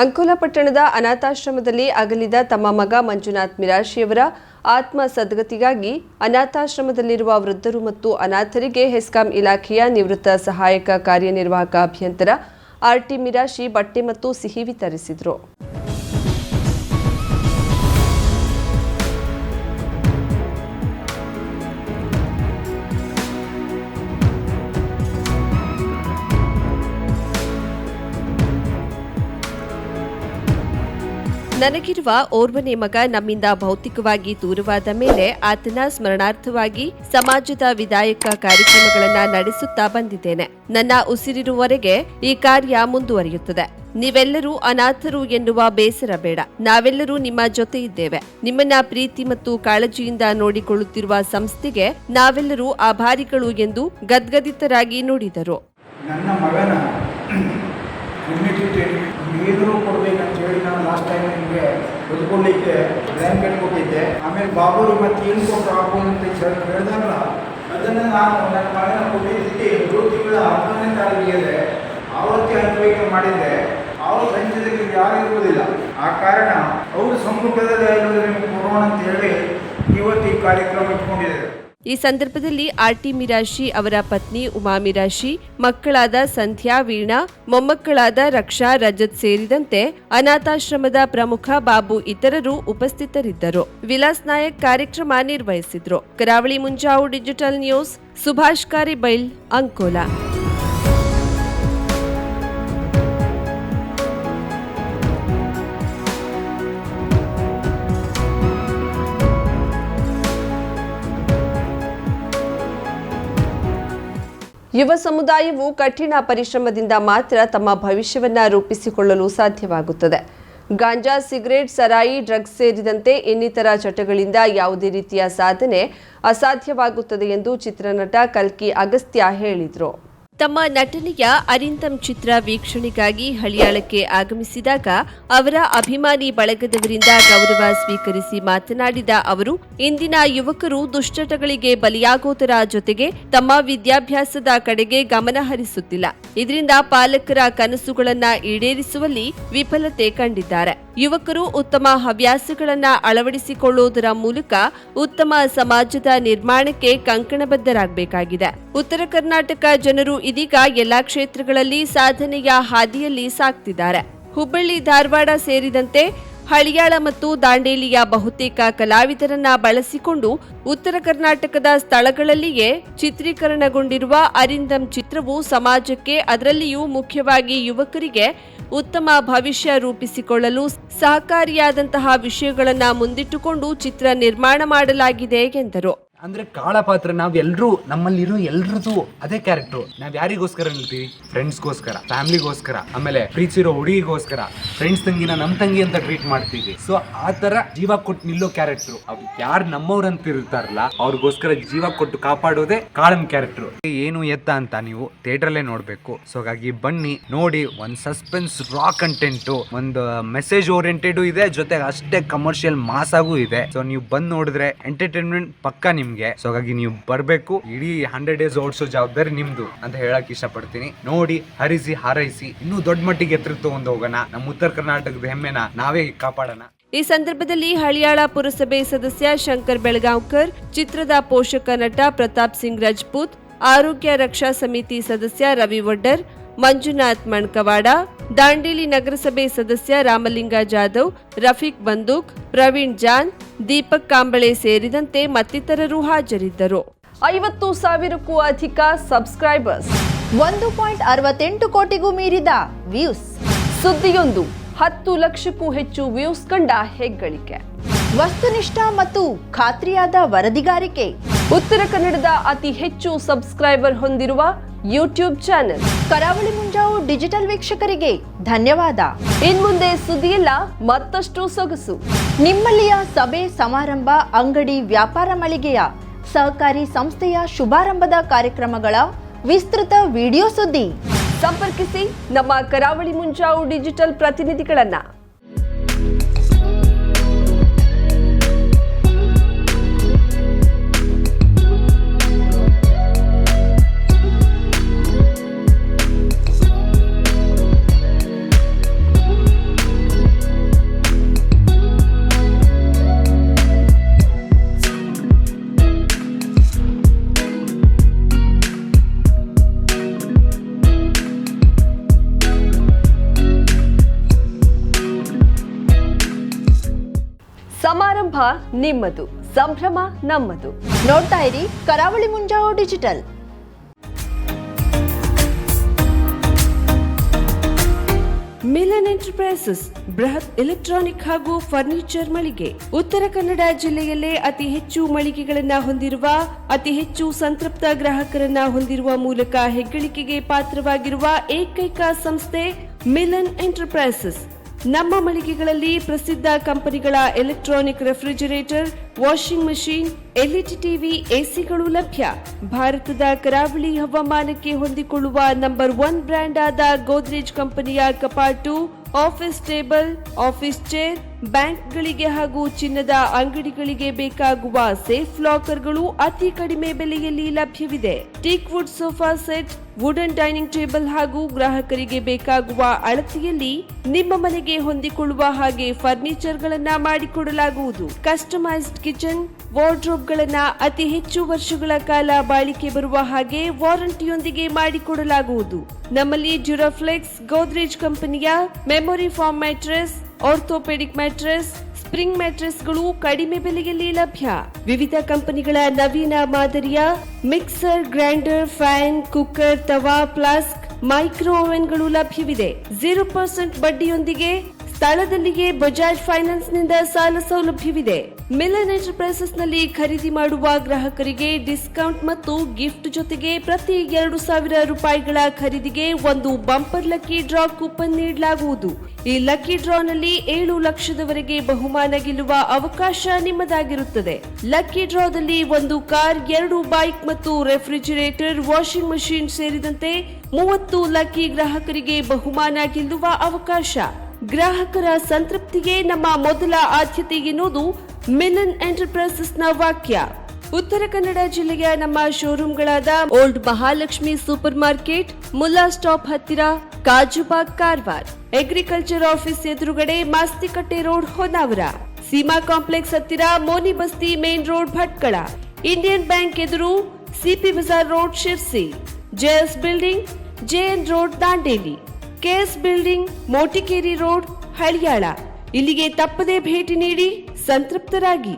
ಅಂಕೋಲಾ ಪಟ್ಟಣದ ಅನಾಥಾಶ್ರಮದಲ್ಲಿ ಅಗಲಿದ ತಮ್ಮ ಮಗ ಮಂಜುನಾಥ್ ಮಿರಾಶಿಯವರ ಆತ್ಮ ಸದ್ಗತಿಗಾಗಿ ಅನಾಥಾಶ್ರಮದಲ್ಲಿರುವ ವೃದ್ಧರು ಮತ್ತು ಅನಾಥರಿಗೆ ಹೆಸ್ಕಾಂ ಇಲಾಖೆಯ ನಿವೃತ್ತ ಸಹಾಯಕ ಕಾರ್ಯನಿರ್ವಾಹಕ ಅಭಿಯಂತರ ಆರ್ಟಿ ಮಿರಾಶಿ ಬಟ್ಟೆ ಮತ್ತು ಸಿಹಿ ವಿತರಿಸಿದರು. ನನಗಿರುವ ಓರ್ವನೇ ಮಗ ನಮ್ಮಿಂದ ಭೌತಿಕವಾಗಿ ದೂರವಾದ ಮೇಲೆ ಆತನ ಸ್ಮರಣಾರ್ಥವಾಗಿ ಸಮಾಜದ ವಿಧಾಯಕ ಕಾರ್ಯಕ್ರಮಗಳನ್ನು ನಡೆಸುತ್ತಾ ಬಂದಿದ್ದೇನೆ. ನನ್ನ ಉಸಿರಿರುವವರೆಗೆ ಈ ಕಾರ್ಯ ಮುಂದುವರಿಯುತ್ತದೆ. ನೀವೆಲ್ಲರೂ ಅನಾಥರು ಎನ್ನುವ ಬೇಸರ ಬೇಡ. ನಾವೆಲ್ಲರೂ ನಿಮ್ಮ ಜೊತೆ ಇದ್ದೇವೆ. ನಿಮ್ಮನ್ನ ಪ್ರೀತಿ ಮತ್ತು ಕಾಳಜಿಯಿಂದ ನೋಡಿಕೊಳ್ಳುತ್ತಿರುವ ಸಂಸ್ಥೆಗೆ ನಾವೆಲ್ಲರೂ ಆಭಾರಿಗಳು ಎಂದು ಗದ್ಗದಿತರಾಗಿ ನುಡಿದರು. ನನ್ನ ಮಗನ ನೀರು ಕೊಡ್ಬೇಕಂತ ಹೇಳಿ ನಾನು ಲಾಸ್ಟ್ ಟೈಮ್ ನಿಮಗೆ ಬದುಕೊಳ್ಳಿಕ್ಕೆ ಬ್ಲ್ಯಾಂಕೆಟ್ ಕೊಟ್ಟಿದ್ದೆ. ಆಮೇಲೆ ಬಾಬುರು ಮತ್ತೆ ಏನು ಕೊಟ್ಟು ಆಗ್ಬೋದು ಅಂತ ಹೇಳಿದಾಗಲ್ಲ, ಅದನ್ನು ನಾನು ನನ್ನ ಮಗನ ಕೊಟ್ಟಿದ್ದಕ್ಕೆ 7 ತಿಂಗಳ 11ನೇ ತಾರೀಕಿಗೆ ಆವತ್ತೇ ಅನ್ವಯಿಕೆ ಮಾಡಿದ್ದೆ. ಅವರು ಸಂಚಿತಕ್ಕೆ ಯಾರಿರುವುದಿಲ್ಲ. ಆ ಕಾರಣ ಅವರು ಸಂಪುಟದಲ್ಲಿ ನಿಮಗೆ ಕೊಡೋಣ ಅಂತ ಹೇಳಿ ಇವತ್ತು ಈ ಕಾರ್ಯಕ್ರಮ ಇಟ್ಕೊಂಡಿದ್ದಾರೆ. ಈ ಸಂದರ್ಭದಲ್ಲಿ ಆರ್ಟಿ ಮಿರಾಶಿ ಅವರ ಪತ್ನಿ ಉಮಾ ಮಿರಾಶಿ, ಮಕ್ಕಳಾದ ಸಂಧ್ಯಾ, ವೀಣಾ, ಮೊಮ್ಮಕ್ಕಳಾದ ರಕ್ಷಾ, ರಜತ್ ಸೇರಿದಂತೆ ಅನಾಥಾಶ್ರಮದ ಪ್ರಮುಖ ಬಾಬು ಇತರರು ಉಪಸ್ಥಿತರಿದ್ದರು. ವಿಲಾಸ್ ನಾಯಕ್ ಕಾರ್ಯಕ್ರಮ ನಿರ್ವಹಿಸಿದ್ರು. ಕರಾವಳಿ ಮುಂಜಾವು ಡಿಜಿಟಲ್ ನ್ಯೂಸ್, ಸುಭಾಷ್ ಕಾರಿಬೈಲ್, ಅಂಕೋಲಾ. ಯುವ ಸಮುದಾಯವು ಕಠಿಣ ಪರಿಶ್ರಮದಿಂದ ಮಾತ್ರ ತಮ್ಮ ಭವಿಷ್ಯವನ್ನ ರೂಪಿಸಿಕೊಳ್ಳಲು ಸಾಧ್ಯವಾಗುತ್ತದೆ. ಗಾಂಜಾ, ಸಿಗರೇಟ್, ಸರಾಯಿ, ಡ್ರಗ್ಸ್ ಸೇರಿದಂತೆ ಇನ್ನಿತರ ಚಟಗಳಿಂದ ಯಾವುದೇ ರೀತಿಯ ಸಾಧನೆ ಅಸಾಧ್ಯವಾಗುತ್ತದೆ ಎಂದು ಚಿತ್ರನಟ ಕಲ್ಕಿ ಅಗಸ್ತ್ಯ ಹೇಳಿದರು. ತಮ್ಮ ನಟನೆಯ ಅರಿಂದಮ್ ಚಿತ್ರ ವೀಕ್ಷಣೆಗಾಗಿ ಹಳಿಯಾಳಕ್ಕೆ ಆಗಮಿಸಿದಾಗ ಅವರ ಅಭಿಮಾನಿ ಬಳಗದವರಿಂದ ಗೌರವ ಸ್ವೀಕರಿಸಿ ಮಾತನಾಡಿದ ಅವರು, ಇಂದಿನ ಯುವಕರು ದುಶ್ಚಟಗಳಿಗೆ ಬಲಿಯಾಗೋದರ ಜೊತೆಗೆ ತಮ್ಮ ವಿದ್ಯಾಭ್ಯಾಸದ ಕಡೆಗೆ ಗಮನ ಹರಿಸುತ್ತಿಲ್ಲ. ಇದರಿಂದ ಪಾಲಕರ ಕನಸುಗಳನ್ನ ಈಡೇರಿಸುವಲ್ಲಿ ವಿಫಲತೆ ಕಂಡಿದ್ದಾರೆ. ಯುವಕರು ಉತ್ತಮ ಹವ್ಯಾಸಗಳನ್ನ ಅಳವಡಿಸಿಕೊಳ್ಳುವುದರ ಮೂಲಕ ಉತ್ತಮ ಸಮಾಜದ ನಿರ್ಮಾಣಕ್ಕೆ ಕಂಕಣಬದ್ಧರಾಗಬೇಕಾಗಿದೆ. ಉತ್ತರ ಕರ್ನಾಟಕ ಜನರು ಇದೀಗ ಎಲ್ಲಾ ಕ್ಷೇತ್ರಗಳಲ್ಲಿ ಸಾಧನೆಯ ಹಾದಿಯಲ್ಲಿ ಸಾಗ್ತಿದ್ದಾರೆ. ಹುಬ್ಬಳ್ಳಿ, ಧಾರವಾಡ ಸೇರಿದಂತೆ ಹಳಿಯಾಳ ಮತ್ತು ದಾಂಡೇಲಿಯ ಬಹುತೇಕ ಕಲಾವಿದರನ್ನ ಬಳಸಿಕೊಂಡು ಉತ್ತರ ಕರ್ನಾಟಕದ ಸ್ಥಳಗಳಲ್ಲಿಯೇ ಚಿತ್ರೀಕರಣಗೊಂಡಿರುವ ಅರಿಂದಮ್ ಚಿತ್ರವು ಸಮಾಜಕ್ಕೆ, ಅದರಲ್ಲಿಯೂ ಮುಖ್ಯವಾಗಿ ಯುವಕರಿಗೆ ಉತ್ತಮ ಭವಿಷ್ಯ ರೂಪಿಸಿಕೊಳ್ಳಲು ಸಹಕಾರಿಯಾದಂತಹ ವಿಷಯಗಳನ್ನು ಮುಂದಿಟ್ಟುಕೊಂಡು ಚಿತ್ರ ನಿರ್ಮಾಣ ಮಾಡಲಾಗಿದೆ ಎಂದರು. ಅಂದ್ರೆ ಕಾಳ ಪಾತ್ರ ನಾವೆಲ್ಲರೂ, ನಮ್ಮಲ್ಲಿರೋ ಎಲ್ರದ್ದು ಅದೇ ಕ್ಯಾರೆಕ್ಟರ್. ನಾವ್ ಯಾರಿಗೋಸ್ಕರ ನಿಲ್ತೀವಿ? ಫ್ರೆಂಡ್ಸ್ಗೋಸ್ಕರ, ಫ್ಯಾಮಿಲಿಗೋಸ್ಕರ, ಆಮೇಲೆ ಪ್ರೀತಿಸಿರೋ ಹುಡುಗಿಗೋಸ್ಕರ, ಫ್ರೆಂಡ್ಸ್ ತಂಗಿನ ನಮ್ ತಂಗಿ ಅಂತ ಟ್ರೀಟ್ ಮಾಡ್ತೀವಿ. ಸೊ ಆ ತರ ಜೀವ ಕೊಟ್ಟು ನಿಲ್ಲೋ ಕ್ಯಾರೆಕ್ಟರ್. ಯಾರು ನಮ್ಮವ್ರಂತ ಇರ್ತಾರಲ್ಲ ಅವ್ರಿಗೋಸ್ಕರ ಜೀವ ಕೊಟ್ಟು ಕಾಪಾಡೋದೇ ಕಾಳನ್ ಕ್ಯಾರೆಕ್ಟರ್. ಏನು ಎತ್ತ ಅಂತ ನೀವು ಥಿಯೇಟರ್ಲ್ಲೇ ನೋಡ್ಬೇಕು. ಸೊ ಹಾಗಾಗಿ ಬನ್ನಿ, ನೋಡಿ. ಒಂದ್ ಸಸ್ಪೆನ್ಸ್, ರಾ ಕಂಟೆಂಟ್, ಒಂದು ಮೆಸೇಜ್ ಓರಿಯೆಂಟೆಡ್ ಇದೆ, ಜೊತೆಗೆ ಅಷ್ಟೇ ಕಮರ್ಷಿಯಲ್ ಮಾಸ್ ಆಗೂ ಇದೆ. ಸೊ ನೀವು ಬಂದ್ ನೋಡಿದ್ರೆ ಎಂಟರ್ಟೈನ್ಮೆಂಟ್ ಪಕ್ಕ ನಿಮ್ಗೆ. ಸೊ ಹಾಗಾಗಿ ನೀವು ಬರ್ಬೇಕು. ಇಡೀ 100 days ಓಡಿಸೋ ಜವಾಬ್ದಾರಿ ನಿಮ್ದು ಅಂತ ಹೇಳಕ್ ಇಷ್ಟಪಡ್ತೀನಿ. ನೋಡಿ, ಹರಿಸಿ, ಹಾರೈಸಿ, ಇನ್ನೂ ದೊಡ್ಡ ಮಟ್ಟಿಗೆ ಎತ್ತರ ತಗೊಂಡು ಹೋಗೋಣ. ನಮ್ಮ ಉತ್ತರ ಕರ್ನಾಟಕದ ಹೆಮ್ಮೆನ ನಾವೇ ಕಾಪಾಡೋಣ. ಈ ಸಂದರ್ಭದಲ್ಲಿ ಹಳಿಯಾಳ ಪುರಸಭೆ ಸದಸ್ಯ ಶಂಕರ್ ಬೆಳಗಾಂವ್ಕರ್, ಚಿತ್ರದ ಪೋಷಕ ನಟ ಪ್ರತಾಪ್ ಸಿಂಗ್ ರಜಪೂತ್, ಆರೋಗ್ಯ ರಕ್ಷಾ ಸಮಿತಿ ಸದಸ್ಯ ರವಿ ವಡ್ಡರ್, ಮಂಜುನಾಥ್ ಮಣ್ಕವಾಡ, ದಾಂಡೇಲಿ ನಗರಸಭೆ ಸದಸ್ಯ ರಾಮಲಿಂಗ ಜಾಧವ್, ರಫೀಕ್ ಬಂದೂಕ್, ಪ್ರವೀಣ್ ಜಾನ್, ದೀಪಕ್ ಕಾಂಬಳೆ ಸೇರಿದಂತೆ ಮತ್ತಿತರರು ಹಾಜರಿದ್ದರು. 50,000ಕ್ಕೂ ಅಧಿಕ ಸಬ್ಸ್ಕ್ರೈಬರ್ಸ್, 1.68 ಕೋಟಿಗೂ ಮೀರಿದ ವ್ಯೂಸ್, ಸುದ್ದಿಯೊಂದು 10 ಲಕ್ಷಕ್ಕೂ ಹೆಚ್ಚು ವ್ಯೂಸ್ ಕಂಡ ಹೆಗ್ಗಳಿಕೆ, ವಸ್ತುನಿಷ್ಠ ಮತ್ತು ಖಾತ್ರಿಯಾದ ವರದಿಗಾರಿಕೆ, ಉತ್ತರ ಕನ್ನಡದ ಅತಿ ಹೆಚ್ಚು ಸಬ್ಸ್ಕ್ರೈಬರ್ ಹೊಂದಿರುವ ಯೂಟ್ಯೂಬ್ ಚಾನೆಲ್. ಕರಾವಳಿ ಮುಂಜಾವು ಡಿಜಿಟಲ್ ವೀಕ್ಷಕರಿಗೆ ಧನ್ಯವಾದ. ಇನ್ಮುಂದೆ ಸುದ್ದಿಯಲ್ಲ ಮತ್ತಷ್ಟು ಸೊಗಸು. ನಿಮ್ಮಲ್ಲಿಯ ಸಭೆ, ಸಮಾರಂಭ, ಅಂಗಡಿ, ವ್ಯಾಪಾರ ಮಳಿಗೆಯ ಸಹಕಾರಿ ಸಂಸ್ಥೆಯ ಶುಭಾರಂಭದ ಕಾರ್ಯಕ್ರಮಗಳ ವಿಸ್ತೃತ ವಿಡಿಯೋ ಸುದ್ದಿ. ಸಂಪರ್ಕಿಸಿ ನಮ್ಮ ಕರಾವಳಿ ಮುಂಜಾವು ಡಿಜಿಟಲ್ ಪ್ರತಿನಿಧಿಗಳನ್ನ. ಆರಂಭ ನಿಮ್ಮದು, ಸಂಭ್ರಮ ನಮ್ಮದು. ನೋಡ್ತಾ ಇರಿ ಕರಾವಳಿ ಮುಂಜಾವು ಡಿಜಿಟಲ್. ಮಿಲನ್ ಎಂಟರ್ಪ್ರೈಸಸ್ ಬೃಹತ್ ಎಲೆಕ್ಟ್ರಾನಿಕ್ ಹಾಗೂ ಫರ್ನಿಚರ್ ಮಳಿಗೆ. ಉತ್ತರ ಕನ್ನಡ ಜಿಲ್ಲೆಯಲ್ಲೇ ಅತಿ ಹೆಚ್ಚು ಮಳಿಗೆಗಳನ್ನ ಹೊಂದಿರುವ, ಅತಿ ಹೆಚ್ಚು ಸಂತೃಪ್ತ ಗ್ರಾಹಕರನ್ನ ಹೊಂದಿರುವ ಮೂಲಕ ಹೆಗ್ಗಳಿಕೆಗೆ ಪಾತ್ರವಾಗಿರುವ ಏಕೈಕ ಸಂಸ್ಥೆ ಮಿಲನ್ ಎಂಟರ್ಪ್ರೈಸಸ್. ನಮ್ಮ ಮಳಿಗೆಗಳಲ್ಲಿ ಪ್ರಸಿದ್ಧ ಕಂಪನಿಗಳ electronic refrigerator, washing machine, LED TV, ಎಸಿಗಳು ಲಭ್ಯ. ಭಾರತದ ಕರಾವಳಿ ಹವಾಮಾನಕ್ಕೆ ಹೊಂದಿಕೊಳ್ಳುವ ನಂಬರ್ 1 ಬ್ರ್ಯಾಂಡ್ ಆದ ಗೋದ್ರೇಜ್ ಕಂಪನಿಯ ಕಪಾಟು, ಆಫೀಸ್ ಟೇಬಲ್, ಆಫೀಸ್ ಚೇರ್, ಬ್ಯಾಂಕ್ಗಳಿಗೆ ಹಾಗೂ ಚಿನ್ನದ ಅಂಗಡಿಗಳಿಗೆ ಬೇಕಾಗುವ ಸೇಫ್ ಲಾಕರ್ಗಳು ಅತಿ ಕಡಿಮೆ ಬೆಲೆಯಲ್ಲಿ ಲಭ್ಯವಿದೆ. Teak wood sofa set, wooden dining table ಹಾಗೂ ಗ್ರಾಹಕರಿಗೆ ಬೇಕಾಗುವ ಅಳತೆಯಲ್ಲಿ ನಿಮ್ಮ ಮನೆಗೆ ಹೊಂದಿಕೊಳ್ಳುವ ಹಾಗೆ ಫರ್ನಿಚರ್ ಗಳನ್ನ ಮಾಡಿಕೊಡಲಾಗುವುದು. ಕಸ್ಟಮೈಸ್ಡ್ ಕಿಚನ್, ವಾರ್ಡ್ರೋಬ್ ಗಳನ್ನ ಅತಿ ಹೆಚ್ಚು ವರ್ಷಗಳ ಕಾಲ ಬಾಳಿಕೆ ಬರುವ ಹಾಗೆ ವಾರಂಟಿಯೊಂದಿಗೆ ಮಾಡಿಕೊಡಲಾಗುವುದು. ನಮ್ಮಲ್ಲಿ ಡ್ಯೂರಾಫ್ಲೆಕ್ಸ್, ಗೋದ್ರೇಜ್ ಕಂಪನಿಯ memory foam mattress, orthopaedic mattress, spring ಮ್ಯಾಟ್ರೆಸ್ಗಳು ಕಡಿಮೆ ಬೆಲೆಯಲ್ಲಿ ಲಭ್ಯ. ವಿವಿಧ ಕಂಪನಿಗಳ ನವೀನ ಮಾದರಿಯ mixer, grinder, fan, cooker, tawa, flask, micro ಓವೆನ್ಗಳು ಲಭ್ಯವಿದೆ. 0% ಬಡ್ಡಿಯೊಂದಿಗೆ ಸ್ಥಳದಲ್ಲಿಯೇ ಬಜಾಜ್ ಫೈನಾನ್ಸ್ ನಿಂದ ಸಾಲ ಸೌಲಭ್ಯವಿದೆ. ಮಿಲನ್ ಎಂಟರ್ಪ್ರೈಸಸ್ ನಲ್ಲಿ ಖರೀದಿ ಮಾಡುವ ಗ್ರಾಹಕರಿಗೆ ಡಿಸ್ಕೌಂಟ್ ಮತ್ತು ಗಿಫ್ಟ್ ಜೊತೆಗೆ ಪ್ರತಿ 2,000 ರೂಪಾಯಿಗಳ ಖರೀದಿಗೆ ಒಂದು ಬಂಪರ್ ಲಕ್ಕಿ ಡ್ರಾ ಕೂಪನ್ ನೀಡಲಾಗುವುದು. ಈ ಲಕ್ಕಿ ಡ್ರಾನಲ್ಲಿ 7 ಲಕ್ಷದವರೆಗೆ ಬಹುಮಾನ ಗೆಲ್ಲುವ ಅವಕಾಶ ನಿಮ್ಮದಾಗಿರುತ್ತದೆ. ಲಕ್ಕಿ ಡ್ರಾದಲ್ಲಿ 1 ಕಾರ್, 2 ಬೈಕ್ ಮತ್ತು ರೆಫ್ರಿಜರೇಟರ್, ವಾಷಿಂಗ್ ಮಷೀನ್ ಸೇರಿದಂತೆ 30 ಲಕ್ಕಿ ಗ್ರಾಹಕರಿಗೆ ಬಹುಮಾನ ಗೆಲ್ಲುವ ಅವಕಾಶ. ಗ್ರಾಹಕರ ಸಂತೃಪ್ತಿಗೆ ನಮ್ಮ ಮೊದಲ ಆದ್ಯತೆ ಎನ್ನುವುದು ಮಿಲನ್ ಎಂಟರ್ಪ್ರೈಸಸ್ ನ ವಾಕ್ಯ. ಉತ್ತರ ಕನ್ನಡ ಜಿಲ್ಲೆಯ ನಮ್ಮ ಶೋರೂಮ್ಗಳಾದ old Mahalakshmi super market, Mulla stop ಹತ್ತಿರ, ಕಾಜುಬಾಗ್ ಕಾರವಾರ, ಅಗ್ರಿಕಲ್ಚರ್ ಆಫೀಸ್ ಎದುರುಗಡೆ ಮಾಸ್ತಿಕಟ್ಟೆ ರೋಡ್ ಹೊನ್ನಾವರ, ಸೀಮಾ ಕಾಂಪ್ಲೆಕ್ಸ್ ಹತ್ತಿರ Moni Basti main road Bhatkal, Indian bank ಎದುರು CP Bazar road Sirsi, JS building, JN road Dandeli, KS building, Motikeri road Haliyal. ಇಲ್ಲಿಗೆ ತಪ್ಪದೇ ಭೇಟಿ ನೀಡಿ ಸಂತೃಪ್ತರಾಗಿ.